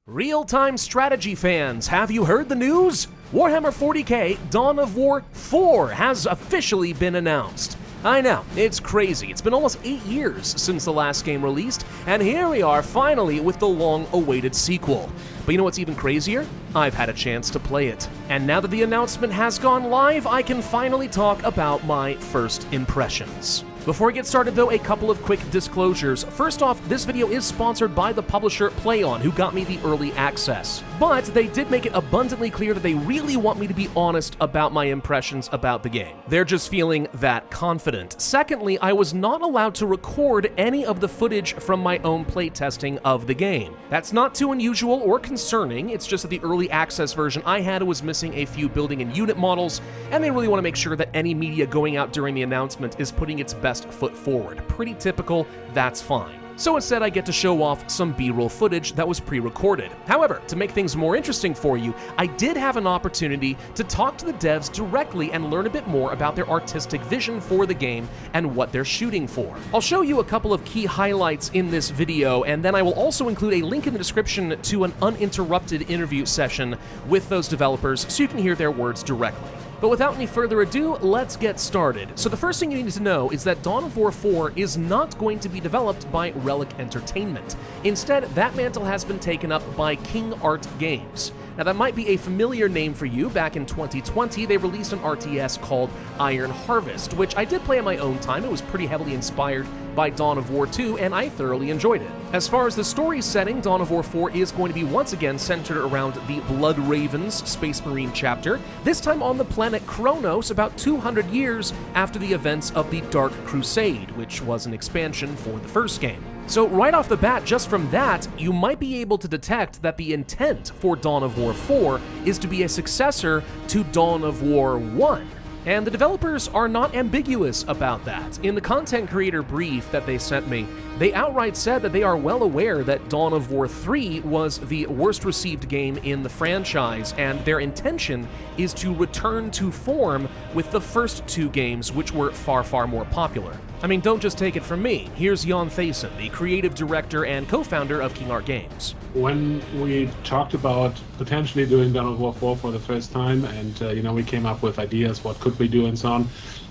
Real-time strategy fans, have you heard the news? Warhammer 40k Dawn of War 4 has officially been announced. I know, it's crazy. It's been almost 8 years since the last game released, and here we are finally with the long-awaited sequel. But you know what's even crazier? I've had a chance to play it. And now that the announcement has gone live, I can finally talk about my first impressions. Before I get started though, a couple of quick disclosures. First off, this video is sponsored by the publisher PlayOn, who got me the early access. But they did make it abundantly clear that they really want me to be honest about my impressions about the game. They're just feeling that confident. Secondly, I was not allowed to record any of the footage from my own playtesting of the game. That's not too unusual or concerning, it's just that the early access version I had was missing a few building and unit models, and they really want to make sure that any media going out during the announcement is putting its best foot forward. Pretty typical, that's fine. So instead I get to show off some B-roll footage that was pre-recorded. However, to make things more interesting for you, I did have an opportunity to talk to the devs directly and learn a bit more about their artistic vision for the game and what they're shooting for. I'll show you a couple of key highlights in this video, and then I will also include a link in the description to an uninterrupted interview session with those developers so you can hear their words directly. But without any further ado, let's get started. So the first thing you need to know is that Dawn of War 4 is not going to be developed by Relic Entertainment. Instead, that mantle has been taken up by King Art Games. Now that might be a familiar name for you. Back in 2020, they released an RTS called Iron Harvest, which I did play on my own time. It was pretty heavily inspired by Dawn of War 2, and I thoroughly enjoyed it. As far as the story setting, Dawn of War 4 is going to be once again centered around the Blood Ravens Space Marine chapter, this time on the planet Kronos about 200 years after the events of the Dark Crusade, which was an expansion for the first game. So right off the bat, just from that, you might be able to detect that the intent for Dawn of War 4 is to be a successor to Dawn of War 1. And the developers are not ambiguous about that. In the content creator brief that they sent me, they outright said that they are well aware that Dawn of War 3 was the worst received game in the franchise, and their intention is to return to form with the first two games, which were far, far more popular. I mean, don't just take it from me. Here's Jan Thaysen, the creative director and co-founder of King Art Games. When we talked about potentially doing Dawn of War 4 for the first time, and we came up with ideas, what could we do and so on,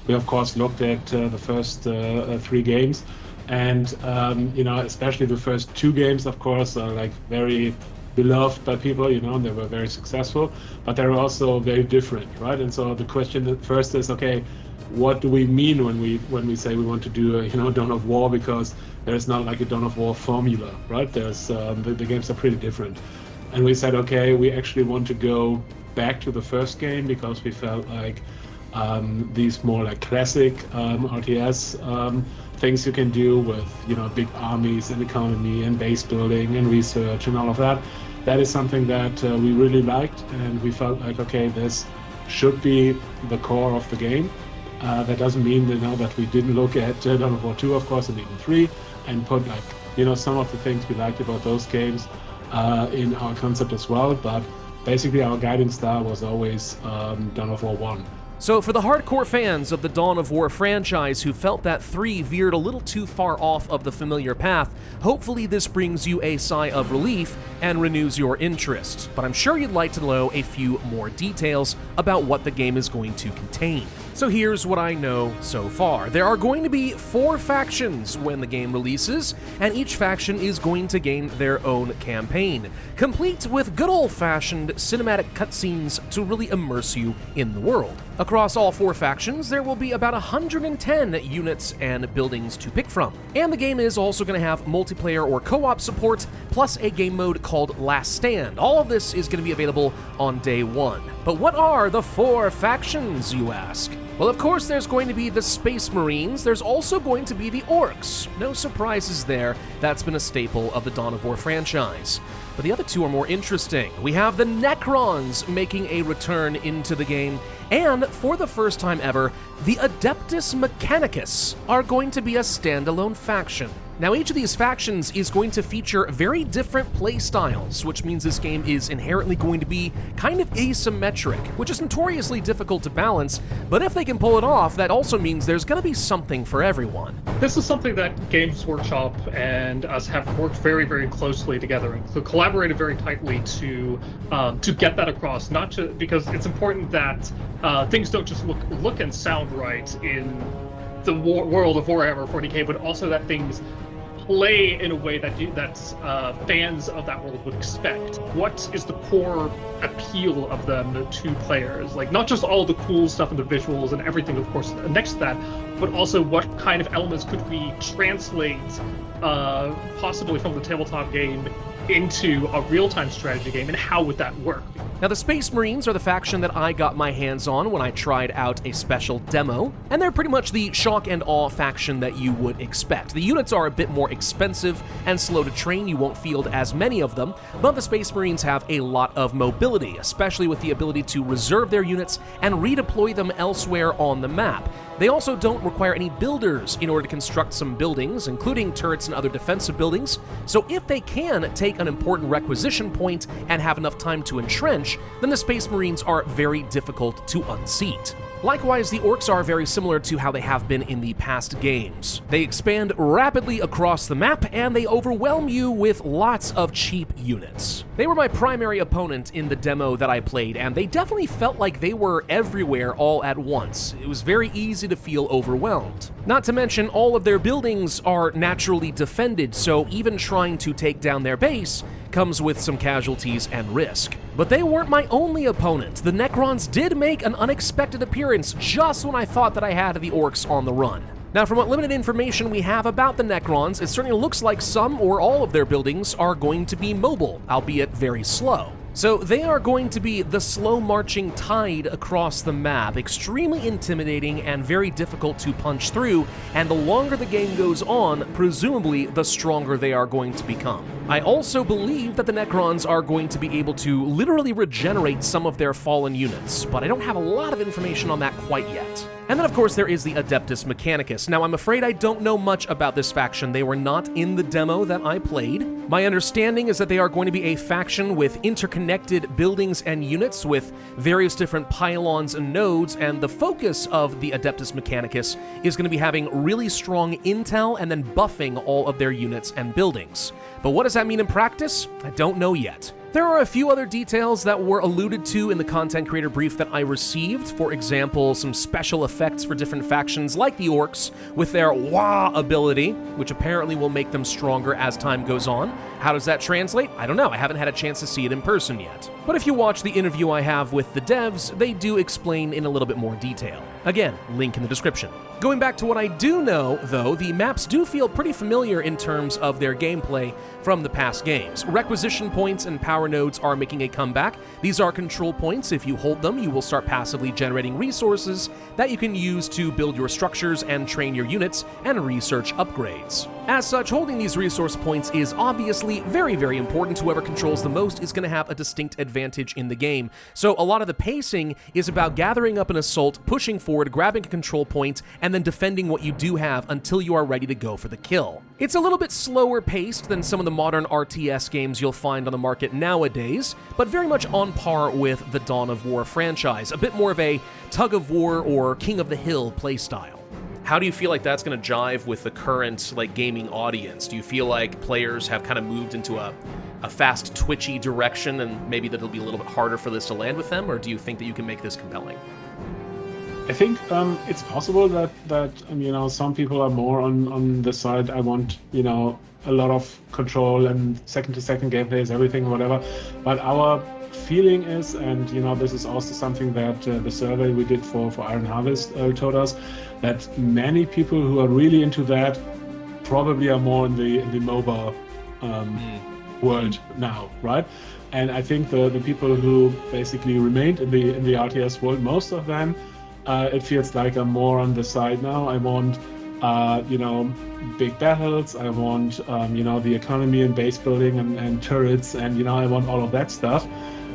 we of course looked at the first 3 games, and especially the first 2 games, of course, are like very beloved by people, they were very successful, but they're also very different, right? And so the question first is, okay, what do we mean when we say we want to do a Dawn of War, because there's not like a Dawn of War formula, right? There's the games are pretty different, and we said, okay, we actually want to go back to the first game because we felt like these more like classic RTS things you can do with big armies and economy and base building and research and all of that. That is something that we really liked, and we felt like, okay, this should be the core of the game. That doesn't mean that we didn't look at Dawn of War 2, of course, and even 3, and put some of the things we liked about those games in our concept as well. But basically, our guiding star was always Dawn of War 1. So for the hardcore fans of the Dawn of War franchise who felt that 3 veered a little too far off of the familiar path, hopefully this brings you a sigh of relief and renews your interest. But I'm sure you'd like to know a few more details about what the game is going to contain. So here's what I know so far. There are going to be 4 factions when the game releases, and each faction is going to gain their own campaign, complete with good old-fashioned cinematic cutscenes to really immerse you in the world. Across all 4 factions, there will be about 110 units and buildings to pick from. And the game is also going to have multiplayer or co-op support, plus a game mode called Last Stand. All of this is going to be available on day 1. But what are the 4 factions, you ask? Well, of course, there's going to be the Space Marines. There's also going to be the Orcs. No surprises there. That's been a staple of the Dawn of War franchise. But the other 2 are more interesting. We have the Necrons making a return into the game, and for the first time ever, the Adeptus Mechanicus are going to be a standalone faction. Now, each of these factions is going to feature very different play styles, which means this game is inherently going to be kind of asymmetric, which is notoriously difficult to balance, but if they can pull it off, that also means there's going to be something for everyone. This is something that Games Workshop and us have worked very, very closely together and collaborated very tightly to get that across, not just because it's important that things don't just look and sound right in the world of Warhammer 40k, but also that things play in a way that fans of that world would expect. What is the core appeal of them to players? Like, not just all the cool stuff and the visuals and everything, of course, next to that, but also what kind of elements could we translate possibly from the tabletop game into a real-time strategy game, and how would that work? Now, the Space Marines are the faction that I got my hands on when I tried out a special demo, and they're pretty much the shock and awe faction that you would expect. The units are a bit more expensive and slow to train, you won't field as many of them, but the Space Marines have a lot of mobility, especially with the ability to reserve their units and redeploy them elsewhere on the map. They also don't require any builders in order to construct some buildings, including turrets and other defensive buildings, so if they can take an important requisition point and have enough time to entrench, then the Space Marines are very difficult to unseat. Likewise, the Orcs are very similar to how they have been in the past games. They expand rapidly across the map, and they overwhelm you with lots of cheap units. They were my primary opponent in the demo that I played, and they definitely felt like they were everywhere all at once. It was very easy to feel overwhelmed. Not to mention, all of their buildings are naturally defended, so even trying to take down their base comes with some casualties and risk. But they weren't my only opponent. The Necrons did make an unexpected appearance just when I thought that I had the Orcs on the run. Now, from what limited information we have about the Necrons, it certainly looks like some or all of their buildings are going to be mobile, albeit very slow. So they are going to be the slow-marching tide across the map, extremely intimidating and very difficult to punch through, and the longer the game goes on, presumably the stronger they are going to become. I also believe that the Necrons are going to be able to literally regenerate some of their fallen units, but I don't have a lot of information on that quite yet. And then, of course, there is the Adeptus Mechanicus. Now, I'm afraid I don't know much about this faction. They were not in the demo that I played. My understanding is that they are going to be a faction with interconnected buildings and units with various different pylons and nodes, and the focus of the Adeptus Mechanicus is going to be having really strong intel and then buffing all of their units and buildings. But what does that mean in practice? I don't know yet. There are a few other details that were alluded to in the content creator brief that I received. For example, some special effects for different factions like the Orcs with their Wah ability, which apparently will make them stronger as time goes on. How does that translate? I don't know. I haven't had a chance to see it in person yet. But if you watch the interview I have with the devs, they do explain in a little bit more detail. Again, link in the description. Going back to what I do know, though, the maps do feel pretty familiar in terms of their gameplay from the past games. Requisition points and power nodes are making a comeback. These are control points. If you hold them, you will start passively generating resources that you can use to build your structures and train your units and research upgrades. As such, holding these resource points is obviously very, very important. Whoever controls the most is going to have a distinct advantage in the game. So a lot of the pacing is about gathering up an assault, pushing forward, grabbing a control point, and then defending what you do have until you are ready to go for the kill. It's a little bit slower paced than some of the modern RTS games you'll find on the market nowadays, but very much on par with the Dawn of War franchise, a bit more of a tug of war or King of the Hill playstyle. How do you feel like that's going to jive with the current gaming audience? Do you feel like players have kind of moved into a fast, twitchy direction, and maybe that it'll be a little bit harder for this to land with them, or do you think that you can make this compelling? I think it's possible that some people are more on the side, I want a lot of control and second-to-second gameplay is everything, whatever. But our feeling is, and this is also something that the survey we did for Iron Harvest told us, that many people who are really into that probably are more in the mobile world now, right? And I think the people who basically remained in the RTS world, most of them, it feels like I'm more on the side now. I want big battles. I want the economy and base building and turrets, and I want all of that stuff,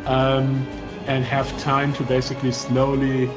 and have time to basically slowly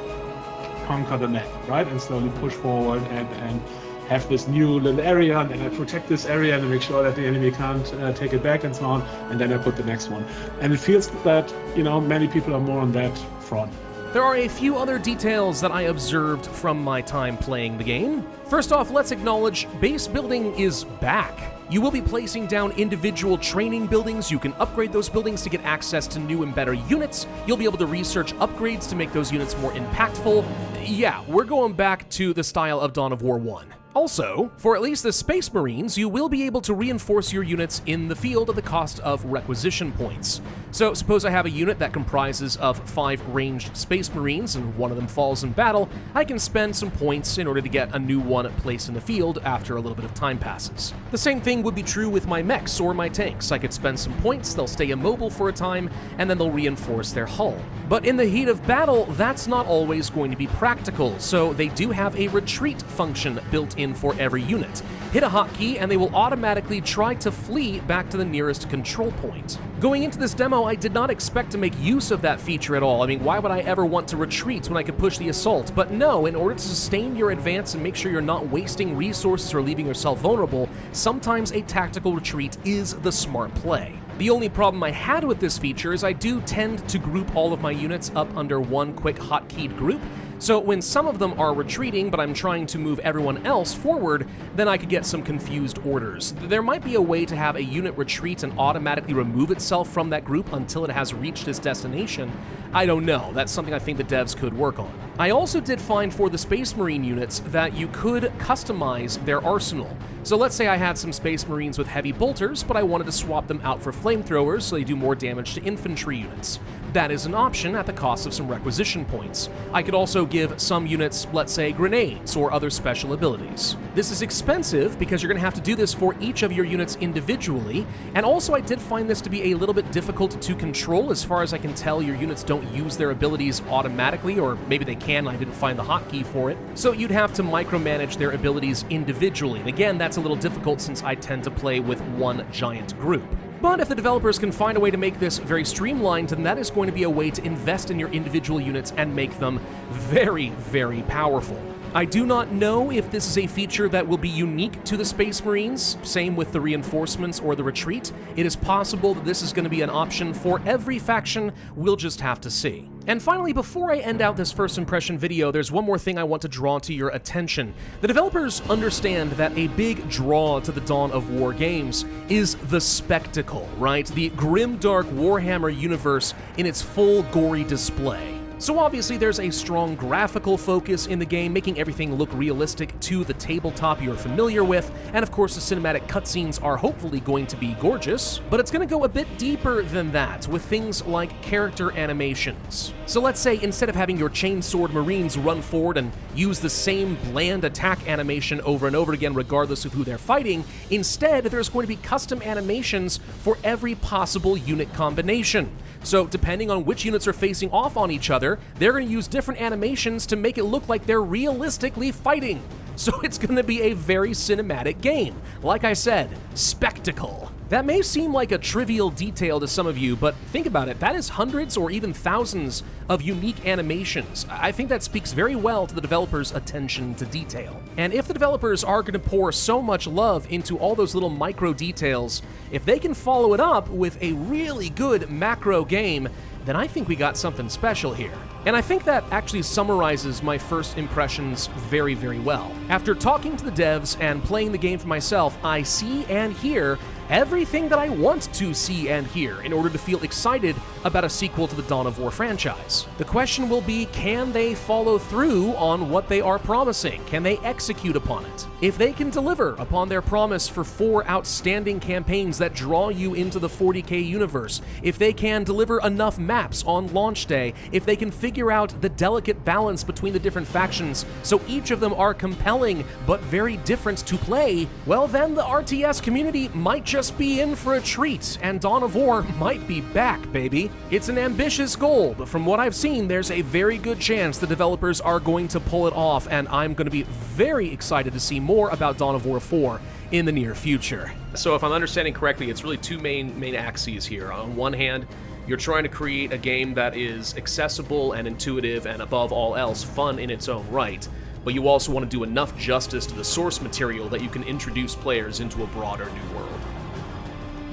conquer the map, right? And slowly push forward and have this new little area, and then I protect this area and I make sure that the enemy can't take it back and so on, and then I put the next one. And it feels that, many people are more on that front. There are a few other details that I observed from my time playing the game. First off, let's acknowledge base building is back. You will be placing down individual training buildings. You can upgrade those buildings to get access to new and better units. You'll be able to research upgrades to make those units more impactful. Yeah, we're going back to the style of Dawn of War 1. Also, for at least the Space Marines, you will be able to reinforce your units in the field at the cost of requisition points. So suppose I have a unit that comprises of 5 ranged Space Marines and one of them falls in battle, I can spend some points in order to get a new one placed in the field after a little bit of time passes. The same thing would be true with my mechs or my tanks. I could spend some points, they'll stay immobile for a time, and then they'll reinforce their hull. But in the heat of battle, that's not always going to be practical, so they do have a retreat function built in for every unit. Hit a hotkey and they will automatically try to flee back to the nearest control point. Going into this demo, I did not expect to make use of that feature at all. I mean, why would I ever want to retreat when I could push the assault? But no, in order to sustain your advance and make sure you're not wasting resources or leaving yourself vulnerable, sometimes a tactical retreat is the smart play. The only problem I had with this feature is I do tend to group all of my units up under one quick hotkeyed group, so when some of them are retreating, but I'm trying to move everyone else forward, then I could get some confused orders. There might be a way to have a unit retreat and automatically remove itself from that group until it has reached its destination. I don't know, that's something I think the devs could work on. I also did find for the Space Marine units that you could customize their arsenal. So let's say I had some Space Marines with heavy bolters, but I wanted to swap them out for flamethrowers so they do more damage to infantry units. That is an option at the cost of some requisition points. I could also give some units, let's say, grenades or other special abilities. This is expensive because you're going to have to do this for each of your units individually, and also I did find this to be a little bit difficult to control. As far as I can tell, your units don't use their abilities automatically, or maybe they can, I didn't find the hotkey for it. So you'd have to micromanage their abilities individually, and again, that's a little difficult since I tend to play with one giant group. But if the developers can find a way to make this very streamlined, then that is going to be a way to invest in your individual units and make them very, very powerful. I do not know if this is a feature that will be unique to the Space Marines, same with the reinforcements or the retreat. It is possible that this is going to be an option for every faction, we'll just have to see. And finally, before I end out this first impression video, there's one more thing I want to draw to your attention. The developers understand that a big draw to the Dawn of War games is the spectacle, right? The grimdark Warhammer universe in its full gory display. So obviously there's a strong graphical focus in the game, making everything look realistic to the tabletop you're familiar with, and of course the cinematic cutscenes are hopefully going to be gorgeous, but it's going to go a bit deeper than that with things like character animations. So let's say instead of having your chainsword Marines run forward and use the same bland attack animation over and over again regardless of who they're fighting, instead there's going to be custom animations for every possible unit combination. So depending on which units are facing off on each other, they're going to use different animations to make it look like they're realistically fighting. So it's going to be a very cinematic game. Like I said, spectacle. That may seem like a trivial detail to some of you, but think about it, that is hundreds or even thousands of unique animations. I think that speaks very well to the developers' attention to detail. And if the developers are going to pour so much love into all those little micro details, if they can follow it up with a really good macro game, then I think we got something special here. And I think that actually summarizes my first impressions very, very well. After talking to the devs and playing the game for myself, I see and hear everything that I want to see and hear in order to feel excited about a sequel to the Dawn of War franchise. The question will be, can they follow through on what they are promising? Can they execute upon it? If they can deliver upon their promise for 4 outstanding campaigns that draw you into the 40K universe, if they can deliver enough maps on launch day, if they can figure out the delicate balance between the different factions so each of them are compelling but very different to play, well then the RTS community might just be in for a treat, and Dawn of War might be back, baby. It's an ambitious goal, but from what I've seen, there's a very good chance the developers are going to pull it off, and I'm going to be very excited to see more about Dawn of War 4 in the near future. So if I'm understanding correctly, it's really two main axes here. On one hand, you're trying to create a game that is accessible and intuitive and above all else, fun in its own right. but you also want to do enough justice to the source material that you can introduce players into a broader new world.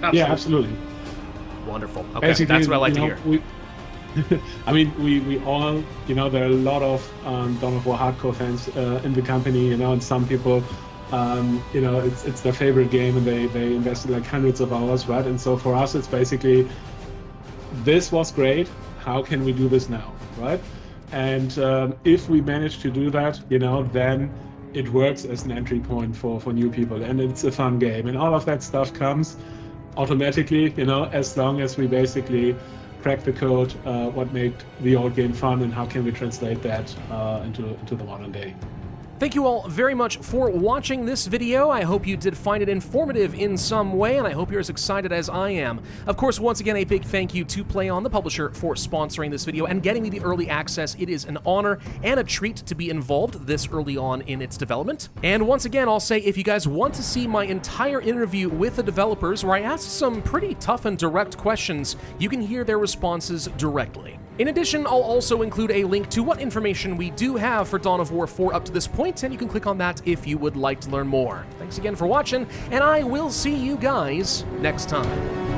Absolutely. Yeah, absolutely. Wonderful. Okay, Basically, that's what I like to you know, hear. I mean, we all, you know, there are a lot of Dawn of War hardcore fans in the company, you know, and some people, you know, it's their favorite game and they invested like hundreds of hours, right? And so for us, it's basically, this was great, how can we do this now, right? And if we manage to do that, you know, then it works as an entry point for new people, and it's a fun game, and all of that stuff comes automatically, you know, as long as we basically crack the code, what made the old game fun, and how can we translate that into the modern day. Thank you all very much for watching this video. I hope you did find it informative in some way, and I hope you're as excited as I am. Of course, once again, a big thank you to PlayOn, the publisher, for sponsoring this video and getting me the early access. It is an honor and a treat to be involved this early on in its development. And once again, I'll say, if you guys want to see my entire interview with the developers, where I asked some pretty tough and direct questions, you can hear their responses directly. In addition, I'll also include a link to what information we do have for Dawn of War 4 up to this point, and you can click on that if you would like to learn more. Thanks again for watching, and I will see you guys next time.